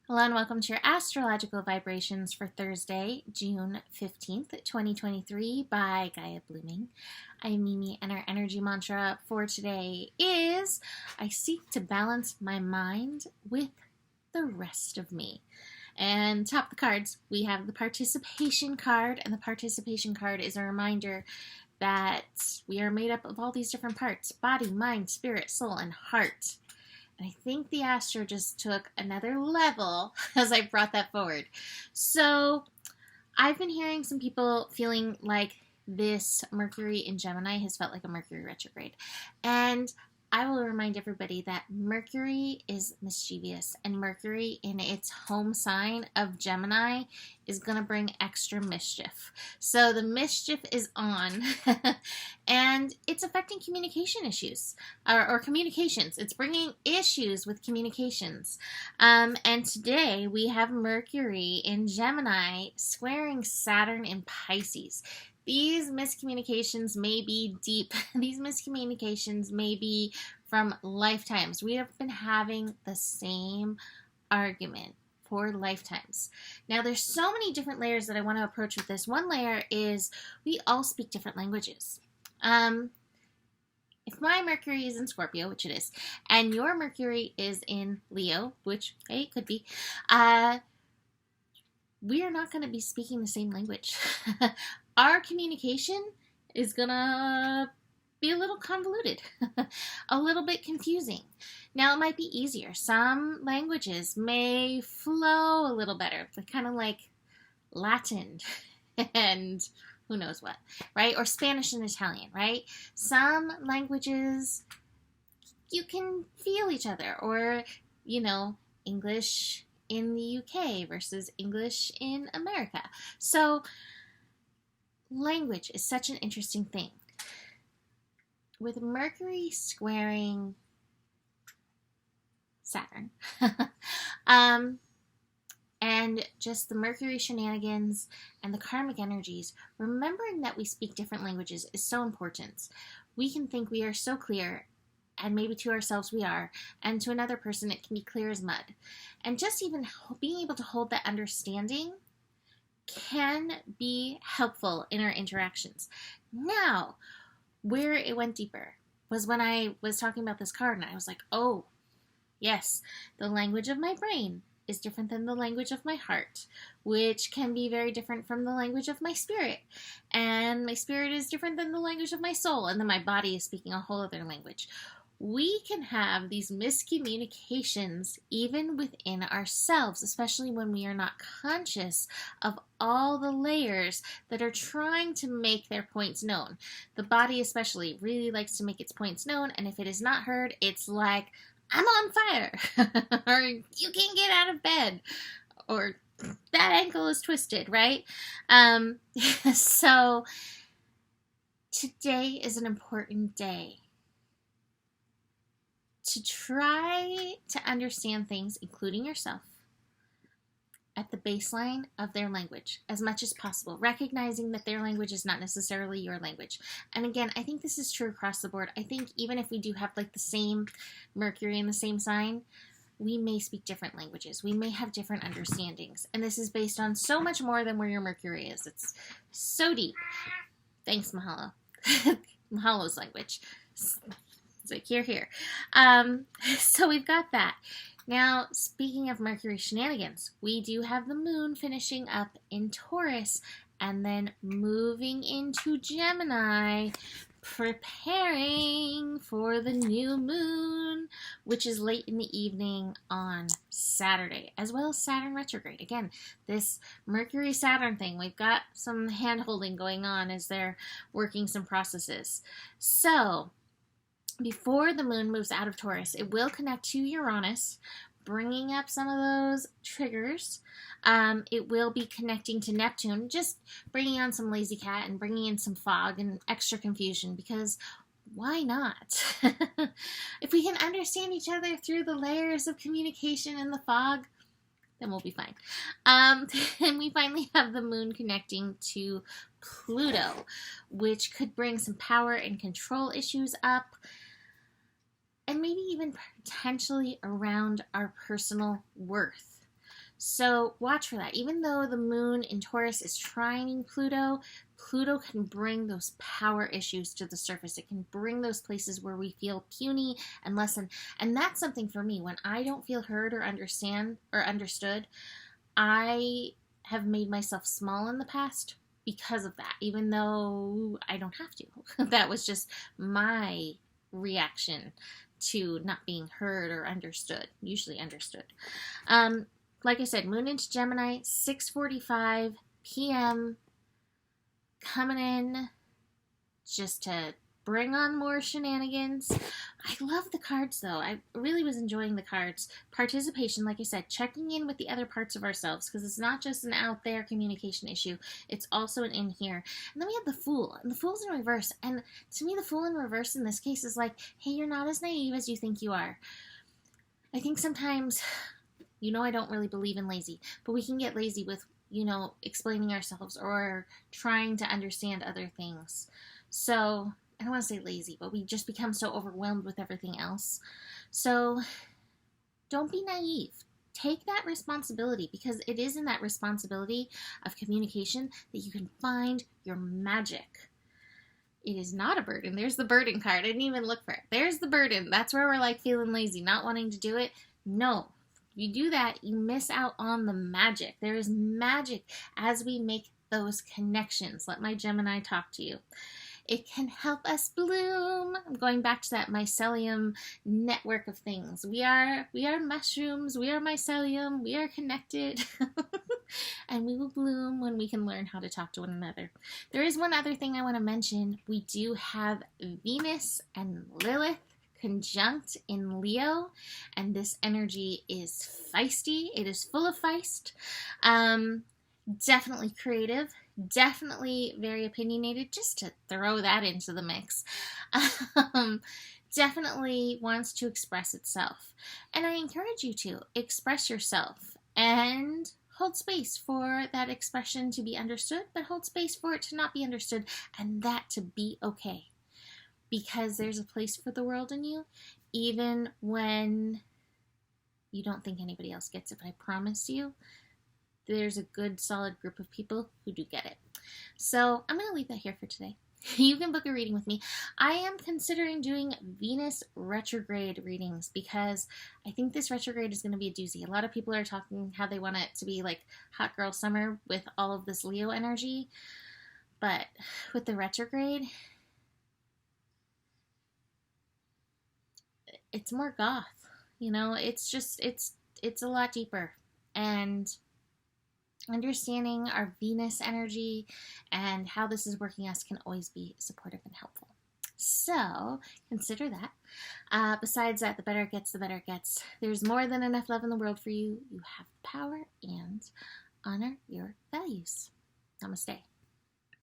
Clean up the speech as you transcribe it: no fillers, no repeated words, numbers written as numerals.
Hello and welcome to your astrological vibrations for Thursday, June 15th, 2023 by Gaia Blooming. I'm Mimi and our energy mantra for today is, I seek to balance my mind with the rest of me. And top the cards, we have the participation card, and the participation card is a reminder that we are made up of all these different parts: body, mind, spirit, soul, and heart. And I think the Astro just took another level as I brought that forward. So I've been hearing some people feeling like this Mercury in Gemini has felt like a Mercury retrograde. And I will remind everybody that Mercury is mischievous, and Mercury in its home sign of Gemini is going to bring extra mischief. So the mischief is on, and it's affecting communication issues, or communications. It's bringing issues with communications. And today we have Mercury in Gemini squaring Saturn in Pisces. These miscommunications may be deep. These miscommunications may be from lifetimes. We have been having the same argument for lifetimes. Now, there's so many different layers that I want to approach with this. One layer is we all speak different languages. If my Mercury is in Scorpio, which it is, and your Mercury is in Leo, which, hey, it could be, we are not going to be speaking the same language. Our communication is going to be a little convoluted, a little bit confusing. Now, it might be easier. Some languages may flow a little better, kind of like Latin and who knows what, right? Or Spanish and Italian, right? Some languages, you can feel each other, or, English in the UK versus English in America. So language is such an interesting thing. With Mercury squaring Saturn, and just the Mercury shenanigans and the karmic energies, remembering that we speak different languages is so important. We can think we are so clear, and maybe to ourselves we are, and to another person it can be clear as mud. And just even being able to hold that understanding can be helpful in our interactions. Now, where it went deeper was when I was talking about this card, and I was like, oh, yes, the language of my brain is different than the language of my heart, which can be very different from the language of my spirit. And my spirit is different than the language of my soul, and then my body is speaking a whole other language. We can have these miscommunications even within ourselves, especially when we are not conscious of all the layers that are trying to make their points known. The body especially really likes to make its points known, and if it is not heard, it's like, I'm on fire, or you can't get out of bed, or that ankle is twisted, right? So today is an important day to try to understand things, including yourself, at the baseline of their language as much as possible, recognizing that their language is not necessarily your language. And again, I think this is true across the board. I think even if we do have like the same Mercury in the same sign, we may speak different languages. We may have different understandings. And this is based on so much more than where your Mercury is. It's so deep. Thanks, Mahalo. Mahalo's language. It's like, here. So we've got that. Now, speaking of Mercury shenanigans, we do have the moon finishing up in Taurus and then moving into Gemini, preparing for the new moon, which is late in the evening on Saturday, as well as Saturn retrograde. Again, this Mercury-Saturn thing, we've got some hand-holding going on as they're working some processes. So before the moon moves out of Taurus, it will connect to Uranus, bringing up some of those triggers. It will be connecting to Neptune, just bringing on some lazy cat and bringing in some fog and extra confusion, because why not? If we can understand each other through the layers of communication and the fog, then we'll be fine. And we finally have the moon connecting to Pluto, which could bring some power and control issues up, and maybe even potentially around our personal worth. So watch for that. Even though the moon in Taurus is trining Pluto, Pluto can bring those power issues to the surface. It can bring those places where we feel puny and less than. And that's something for me. When I don't feel heard or understood, I have made myself small in the past because of that, even though I don't have to. That was just my reaction to not being heard or understood, usually understood. Like I said, moon into Gemini, 6:45 p.m. coming in just to bring on more shenanigans. I love the cards, though. I really was enjoying the cards. Participation, like I said, checking in with the other parts of ourselves, because it's not just an out there communication issue. It's also an in here. And then we have the Fool, and the Fool's in reverse. And to me, the Fool in reverse in this case is like, hey, you're not as naive as you think you are. I think sometimes, I don't really believe in lazy, but we can get lazy with, explaining ourselves or trying to understand other things. So I don't want to say lazy, but we just become so overwhelmed with everything else. So don't be naive. Take that responsibility, because it is in that responsibility of communication that you can find your magic. It is not a burden. There's the burden card. I didn't even look for it. There's the burden. That's where we're like feeling lazy, not wanting to do it. No. If you do that, you miss out on the magic. There is magic as we make those connections. Let my Gemini talk to you. It can help us bloom. I'm going back to that mycelium network of things. We are mushrooms. We are mycelium. We are connected. And we will bloom when we can learn how to talk to one another. There is one other thing I want to mention. We do have Venus and Lilith conjunct in Leo, and this energy is feisty. It is full of feist. Definitely creative. Definitely very opinionated, just to throw that into the mix. Definitely wants to express itself. And I encourage you to express yourself and hold space for that expression to be understood, but hold space for it to not be understood, and that to be okay. Because there's a place for the world in you, even when you don't think anybody else gets it. But I promise you, there's a good, solid group of people who do get it. So I'm going to leave that here for today. You can book a reading with me. I am considering doing Venus retrograde readings, because I think this retrograde is going to be a doozy. A lot of people are talking how they want it to be like hot girl summer with all of this Leo energy. But with the retrograde, it's more goth. It's a lot deeper. And understanding our Venus energy and how this is working us can always be supportive and helpful. So consider that. Besides that, the better it gets, the better it gets. There's more than enough love in the world for you. You have power, and honor your values. Namaste.